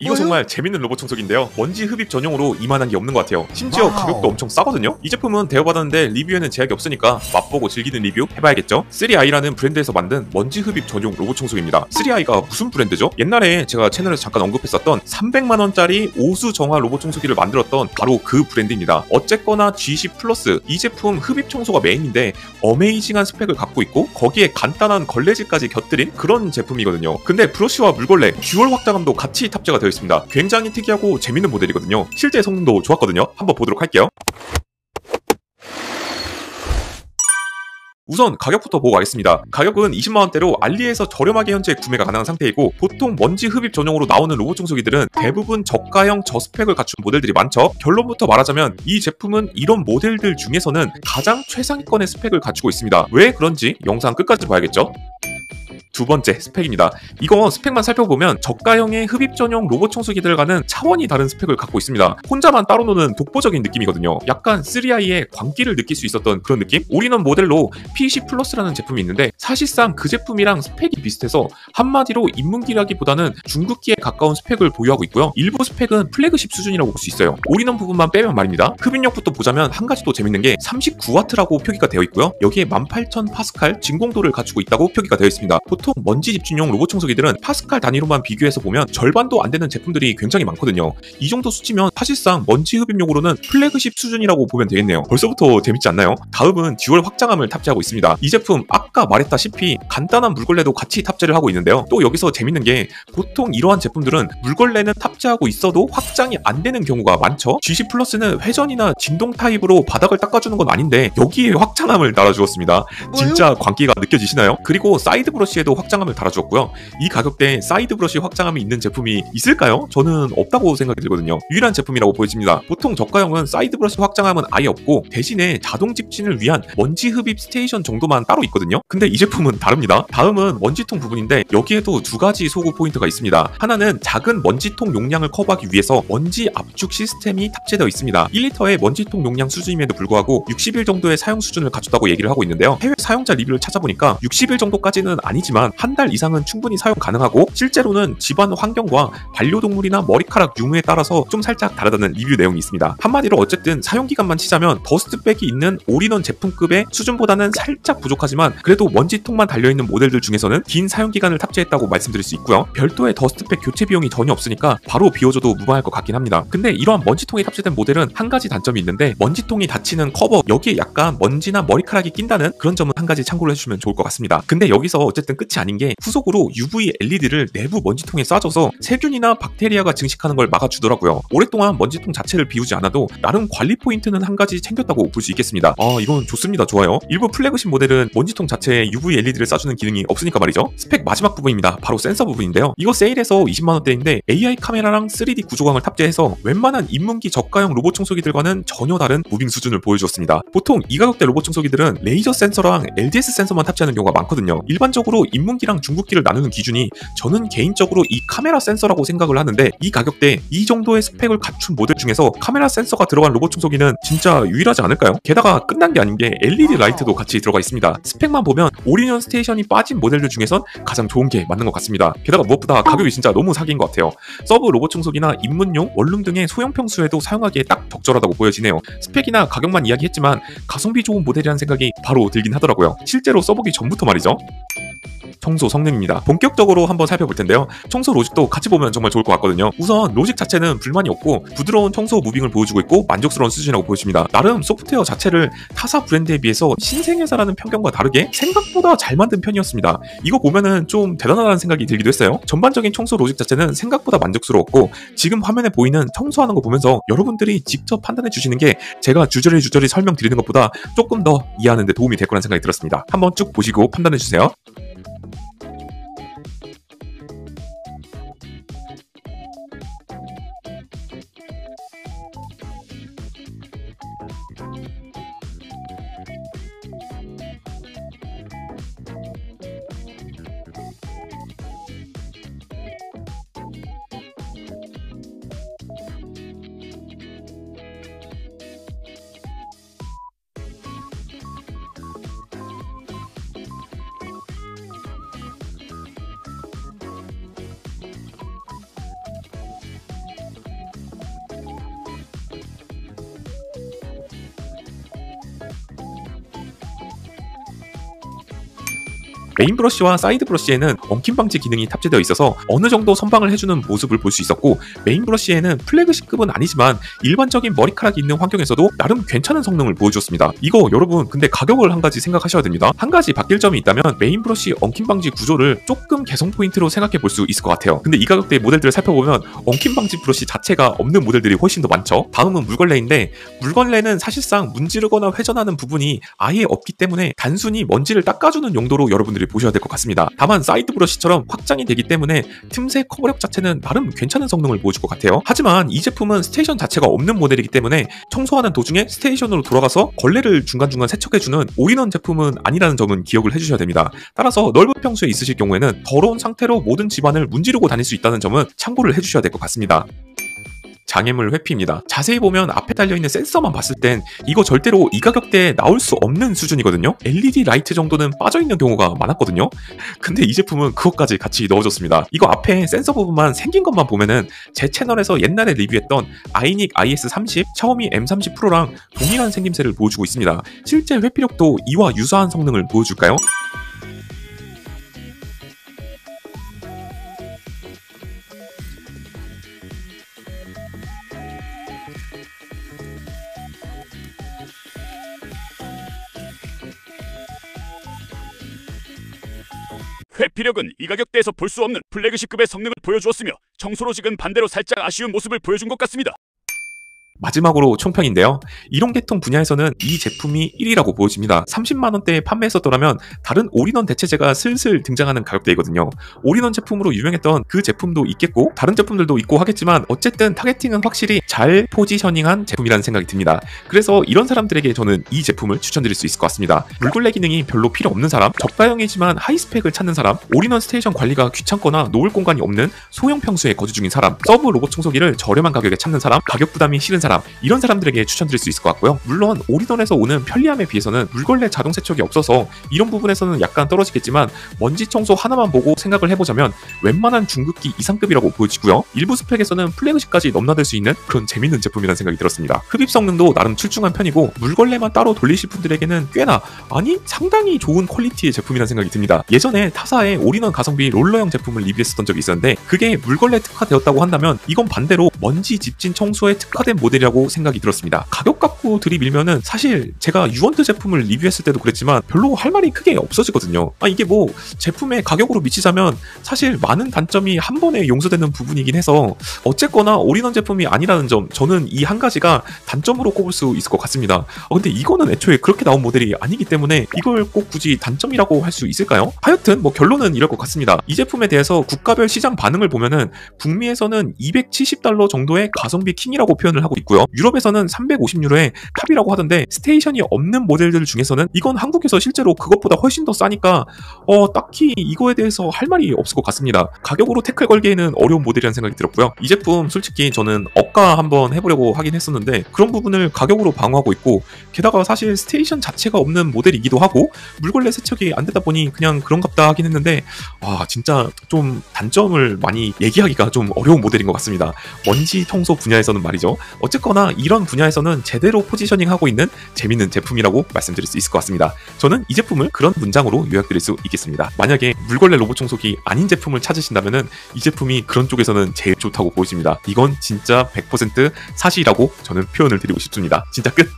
이거 정말 재밌는 로봇 청소기인데요. 먼지 흡입 전용으로 이만한 게 없는 것 같아요. 심지어 가격도 엄청 싸거든요. 이 제품은 대여받았는데 리뷰에는 제약이 없으니까 맛보고 즐기는 리뷰 해봐야겠죠. 3i라는 브랜드에서 만든 먼지 흡입 전용 로봇 청소기입니다. 3i가 무슨 브랜드죠? 옛날에 제가 채널에서 잠깐 언급했었던 300만원짜리 오수 정화 로봇 청소기를 만들었던 바로 그 브랜드입니다. 어쨌거나 G10 플러스 이 제품 흡입 청소가 메인인데 어메이징한 스펙을 갖고 있고 거기에 간단한 걸레질까지 곁들인 그런 제품이거든요. 근데 브러쉬와 물걸레, 듀얼 확장함도 같이 탑재가 되어 있습니다. 굉장히 특이하고 재밌는 모델이거든요. 실제 성능도 좋았거든요. 한번 보도록 할게요. 우선 가격부터 보고 가겠습니다. 가격은 20만원대로 알리에서 저렴하게 현재 구매가 가능한 상태이고 보통 먼지 흡입 전용으로 나오는 로봇 청소기들은 대부분 저가형 저스펙을 갖춘 모델들이 많죠. 결론부터 말하자면 이 제품은 이런 모델들 중에서는 가장 최상위권의 스펙을 갖추고 있습니다. 왜 그런지 영상 끝까지 봐야겠죠? 두 번째 스펙입니다. 이거 스펙만 살펴보면 저가형의 흡입 전용 로봇 청소기들과는 차원이 다른 스펙을 갖고 있습니다. 혼자만 따로 노는 독보적인 느낌이거든요. 약간 3i의 광기를 느낄 수 있었던 그런 느낌? 올인원 모델로 PC 플러스라는 제품이 있는데 사실상 그 제품이랑 스펙이 비슷해서 한마디로 입문기라기보다는 중급기에 가까운 스펙을 보유하고 있고요. 일부 스펙은 플래그십 수준이라고 볼 수 있어요. 올인원 부분만 빼면 말입니다. 흡입력부터 보자면 한 가지 또 재밌는 게 39W라고 표기가 되어 있고요. 여기에 18,000파스칼 진공도를 갖추고 있다고 표기가 되어 있습니다. 보통 먼지 집중용 로봇 청소기들은 파스칼 단위로만 비교해서 보면 절반도 안 되는 제품들이 굉장히 많거든요. 이 정도 수치면 사실상 먼지 흡입용으로는 플래그십 수준이라고 보면 되겠네요. 벌써부터 재밌지 않나요? 다음은 듀얼 확장함을 탑재하고 있습니다. 이 제품 아까 말했다시피 간단한 물걸레도 같이 탑재를 하고 있는데요. 또 여기서 재밌는 게 보통 이러한 제품들은 물걸레는 탑재하고 있어도 확장이 안 되는 경우가 많죠. G10 플러스는 회전이나 진동 타입으로 바닥을 닦아주는 건 아닌데 여기에 확장함을 달아주었습니다. 진짜 광기가 느껴지시나요? 그리고 사이드 브러쉬에도 확장함을 달아주었고요. 이 가격대에 사이드 브러쉬 확장함이 있는 제품이 있을까요? 저는 없다고 생각이 들거든요. 유일한 제품이라고 보여집니다. 보통 저가형은 사이드 브러쉬 확장함은 아예 없고 대신에 자동 집진을 위한 먼지 흡입 스테이션 정도만 따로 있거든요. 근데 이 제품은 다릅니다. 다음은 먼지통 부분인데 여기에도 두 가지 소구 포인트가 있습니다. 하나는 작은 먼지통 용량을 커버하기 위해서 먼지 압축 시스템이 탑재되어 있습니다. 1리터의 먼지통 용량 수준임에도 불구하고 60일 정도의 사용 수준을 갖췄다고 얘기를 하고 있는데요. 해외 사용자 리뷰를 찾아보니까 60일 정도까지는 아니지만 한 달 이상은 충분히 사용 가능하고 실제로는 집안 환경과 반려동물이나 머리카락 유무에 따라서 좀 살짝 다르다는 리뷰 내용이 있습니다. 한마디로 어쨌든 사용기간만 치자면 더스트백이 있는 올인원 제품급의 수준보다는 살짝 부족하지만 그래도 먼지통만 달려있는 모델들 중에서는 긴 사용기간을 탑재했다고 말씀드릴 수 있고요. 별도의 더스트백 교체 비용이 전혀 없으니까 바로 비워줘도 무방할 것 같긴 합니다. 근데 이러한 먼지통이 탑재된 모델은 한 가지 단점이 있는데 먼지통이 닫히는 커버 여기에 약간 먼지나 머리카락이 낀다는 그런 점은 한 가지 참고를 해주시면 좋을 것 같습니다. 근데 여기서 어쨌든 끝이 아닌 게 후속으로 UV LED를 내부 먼지통에 쏴줘서 세균이나 박테리아가 증식하는 걸 막아주더라고요. 오랫동안 먼지통 자체를 비우지 않아도 나름 관리 포인트는 한 가지 챙겼다고 볼 수 있겠습니다. 이건 좋습니다. 좋아요. 일부 플래그십 모델은 먼지통 자체에 UV LED를 쏴주는 기능이 없으니까 말이죠. 스펙 마지막 부분입니다. 바로 센서 부분인데요. 이거 세일해서 20만원대인데 AI 카메라랑 3D 구조광을 탑재해서 웬만한 입문기 저가형 로봇 청소기들과는 전혀 다른 무빙 수준을 보여주었습니다. 보통 이 가격대 로봇 청소기들은 레이저 센서랑 LDS 센서만 탑재하는 경우가 많거든요. 일반적으로 입문기랑 중급기를 나누는 기준이 저는 개인적으로 이 카메라 센서라고 생각을 하는데 이 가격대 이 정도의 스펙을 갖춘 모델 중에서 카메라 센서가 들어간 로봇 청소기는 진짜 유일하지 않을까요? 게다가 끝난 게 아닌 게 LED 라이트도 같이 들어가 있습니다. 스펙만 보면 올인원 스테이션이 빠진 모델들 중에선 가장 좋은 게 맞는 것 같습니다. 게다가 무엇보다 가격이 진짜 너무 사기인 것 같아요. 서브 로봇 청소기나 입문용, 원룸 등의 소형 평수에도 사용하기에 딱 적절하다고 보여지네요. 스펙이나 가격만 이야기했지만 가성비 좋은 모델이라는 생각이 바로 들긴 하더라고요. 실제로 써보기 전부터 말이죠. 청소 성능입니다. 본격적으로 한번 살펴볼 텐데요. 청소 로직도 같이 보면 정말 좋을 것 같거든요. 우선 로직 자체는 불만이 없고 부드러운 청소 무빙을 보여주고 있고 만족스러운 수준이라고 보여집니다. 나름 소프트웨어 자체를 타사 브랜드에 비해서 신생회사라는 편견과 다르게 생각보다 잘 만든 편이었습니다. 이거 보면은 좀 대단하다는 생각이 들기도 했어요. 전반적인 청소 로직 자체는 생각보다 만족스러웠고 지금 화면에 보이는 청소하는 거 보면서 여러분들이 직접 판단해 주시는 게 제가 주저리 설명드리는 것보다 조금 더 이해하는 데 도움이 될 거라는 생각이 들었습니다. 한번 쭉 보시고 판단해 주세요. 메인 브러쉬와 사이드 브러쉬에는 엉킴 방지 기능이 탑재되어 있어서 어느 정도 선방을 해주는 모습을 볼 수 있었고, 메인 브러쉬에는 플래그십급은 아니지만 일반적인 머리카락이 있는 환경에서도 나름 괜찮은 성능을 보여주었습니다. 이거 여러분 근데 가격을 한 가지 생각하셔야 됩니다. 한 가지 바뀔 점이 있다면 메인 브러쉬 엉킴 방지 구조를 조금 개선 포인트로 생각해 볼 수 있을 것 같아요. 근데 이 가격대의 모델들을 살펴보면 엉킴 방지 브러쉬 자체가 없는 모델들이 훨씬 더 많죠. 다음은 물걸레인데, 물걸레는 사실상 문지르거나 회전하는 부분이 아예 없기 때문에 단순히 먼지를 닦아주는 용도로 여러분들이 보셔야 될 것 같습니다. 다만 사이드 브러쉬처럼 확장이 되기 때문에 틈새 커버력 자체는 나름 괜찮은 성능을 보여줄 것 같아요. 하지만 이 제품은 스테이션 자체가 없는 모델이기 때문에 청소하는 도중에 스테이션으로 돌아가서 걸레를 중간중간 세척해주는 올인원 제품은 아니라는 점은 기억을 해주셔야 됩니다. 따라서 넓은 평수에 있으실 경우에는 더러운 상태로 모든 집안을 문지르고 다닐 수 있다는 점은 참고를 해주셔야 될 것 같습니다. 장애물 회피입니다. 자세히 보면 앞에 달려있는 센서만 봤을 땐 이거 절대로 이 가격대에 나올 수 없는 수준이거든요. LED 라이트 정도는 빠져있는 경우가 많았거든요. 근데 이 제품은 그것까지 같이 넣어줬습니다. 이거 앞에 센서 부분만 생긴 것만 보면은 제 채널에서 옛날에 리뷰했던 아이닉 IS30, 샤오미 M30 프로랑 동일한 생김새를 보여주고 있습니다. 실제 회피력도 이와 유사한 성능을 보여줄까요? 회피력은 이 가격대에서 볼 수 없는 플래그십급의 성능을 보여주었으며, 청소로직은 반대로 살짝 아쉬운 모습을 보여준 것 같습니다. 마지막으로 총평인데요. 이런 계통 분야에서는 이 제품이 1위라고 보여집니다. 30만원대에 판매했었더라면 다른 올인원 대체제가 슬슬 등장하는 가격대이거든요. 올인원 제품으로 유명했던 그 제품도 있겠고 다른 제품들도 있고 하겠지만 어쨌든 타겟팅은 확실히 잘 포지셔닝한 제품이라는 생각이 듭니다. 그래서 이런 사람들에게 저는 이 제품을 추천드릴 수 있을 것 같습니다. 물걸레 기능이 별로 필요 없는 사람, 저가형이지만 하이스펙을 찾는 사람, 올인원 스테이션 관리가 귀찮거나 놓을 공간이 없는 소형 평수에 거주 중인 사람, 서브 로봇 청소기를 저렴한 가격에 찾는 사람, 가격 부담이 싫은 사람, 이런 사람들에게 추천드릴 수 있을 것 같고요. 물론 올인원에서 오는 편리함에 비해서는 물걸레 자동 세척이 없어서 이런 부분에서는 약간 떨어지겠지만 먼지 청소 하나만 보고 생각을 해보자면 웬만한 중급기 이상급이라고 보여지고요. 일부 스펙에서는 플래그십까지 넘나들 수 있는 그런 재밌는 제품이라는 생각이 들었습니다. 흡입 성능도 나름 출중한 편이고 물걸레만 따로 돌리실 분들에게는 꽤나, 아니 상당히 좋은 퀄리티의 제품이라는 생각이 듭니다. 예전에 타사의 올인원 가성비 롤러형 제품을 리뷰했었던 적이 있었는데 그게 물걸레 특화되었다고 한다면 이건 반대로 먼지 집진 청소에 특화된 모델이라고 생각이 들었습니다. 가격 갖고 들이밀면은 사실 제가 유원트 제품을 리뷰했을 때도 그랬지만 별로 할 말이 크게 없어지거든요. 이게 뭐 제품의 가격으로 미치자면 사실 많은 단점이 한 번에 용서되는 부분이긴 해서 어쨌거나 올인원 제품이 아니라는 점, 저는 이 한 가지가 단점으로 꼽을 수 있을 것 같습니다. 근데 이거는 애초에 그렇게 나온 모델이 아니기 때문에 이걸 꼭 굳이 단점이라고 할 수 있을까요? 하여튼 뭐 결론은 이럴 것 같습니다. 이 제품에 대해서 국가별 시장 반응을 보면은 북미에서는 $270 정도의 가성비 킹이라고 표현을 하고 있고요. 유럽에서는 350유로에 탑이라고 하던데 스테이션이 없는 모델들 중에서는 이건 한국에서 실제로 그것보다 훨씬 더 싸니까 딱히 이거에 대해서 할 말이 없을 것 같습니다. 가격으로 태클 걸기에는 어려운 모델이라는 생각이 들었고요. 이 제품 솔직히 저는 억가 한번 해보려고 하긴 했었는데 그런 부분을 가격으로 방어하고 있고, 게다가 사실 스테이션 자체가 없는 모델이기도 하고 물걸레 세척이 안 되다 보니 그냥 그런갑다 하긴 했는데 진짜 좀 단점을 많이 얘기하기가 좀 어려운 모델인 것 같습니다. 먼지 청소 분야에서는 말이죠. 어쨌거나 이런 분야에서는 제대로 포지셔닝하고 있는 재밌는 제품이라고 말씀드릴 수 있을 것 같습니다. 저는 이 제품을 그런 문장으로 요약드릴 수 있겠습니다. 만약에 물걸레 로봇 청소기 아닌 제품을 찾으신다면 이 제품이 그런 쪽에서는 제일 좋다고 보여집니다. 이건 진짜 100% 사실이라고 저는 표현을 드리고 싶습니다. 진짜 끝!